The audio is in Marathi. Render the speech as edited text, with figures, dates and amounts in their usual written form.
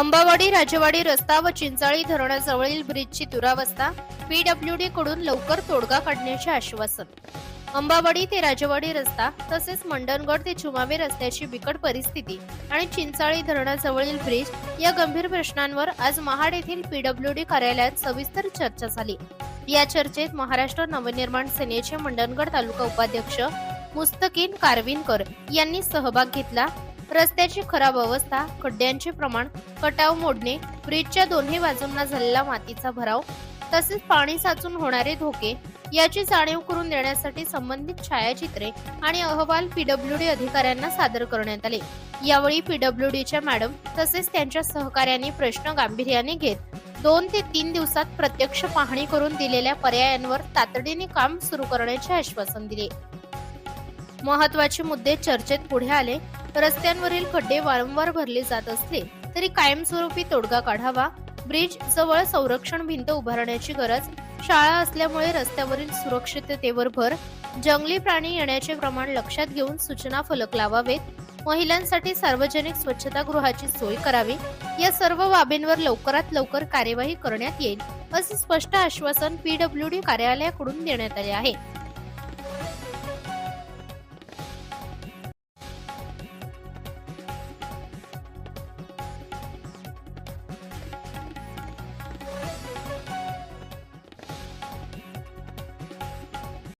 अंबावाडी राजेवाडी रस्ता व चिंचाळी धरणाजवळील ब्रिजची दुरावस्था, पीडब्ल्यूडी कडून लवकर तोडगा काढण्याचे आश्वासन. अंबावाडी ते राजेवाडी रस्ता तसेच मंडणगड ते चुमावे रस्त्याची बिकट परिस्थिती आणि चिंचाळी धरणाजवळील ब्रिज या गंभीर प्रश्नांवर आज महाड येथील पीडब्ल्यूडी कार्यालयात सविस्तर चर्चा झाली. या चर्चेत महाराष्ट्र नवनिर्माण सेनेचे मंडणगड तालुका उपाध्यक्ष मुस्तकीन कारविनकर यांनी सहभाग घेतला. रस्त्याची खराब अवस्था, खड्ड्यांचे प्रमाण, कटाव मोडणे, ब्रिजच्या दोन्ही बाजूंना झालेला मातीचा भराव तसेच पाणी साचून होणारे धोके याची जाणीव करून देण्यासाठी संबंधित छायाचित्रे आणि अहवाल पीडब्ल्यूडी अधिकाऱ्यांना सादर करण्यात आले. यावेळी पीडब्ल्यूडीच्या मॅडम तसेच त्यांच्या सहकाऱ्यांनी प्रश्न गांभीर्याने घेत 2 ते 3 दिवसात प्रत्यक्ष पाहणी करून दिलेल्या पर्यायांवर तातडीने काम सुरू करण्याचे आश्वासन दिले. महत्त्वाचे मुद्दे चर्चेत पुढे आले. रस्त्यांवरील खड्डे वारंवार भरले जात असले तरी कायमस्वरूपी तोडगा काढावा. ब्रिज जवळ संरक्षण भिंत उभारण्याची गरज, शाळा असल्यामुळे रस्त्यावरील सुरक्षिततेवर भर, जंगली प्राणी येण्याचे प्रमाण लक्षात घेऊन सूचना फलक लावावेत, महिलांसाठी सार्वजनिक स्वच्छतागृहाची सोय करावी. या सर्व बाबींवर लवकरात लवकर कार्यवाही करण्यात येईल असे स्पष्ट आश्वासन पीडब्ल्यूडी कार्यालयाकडून देण्यात आले आहे.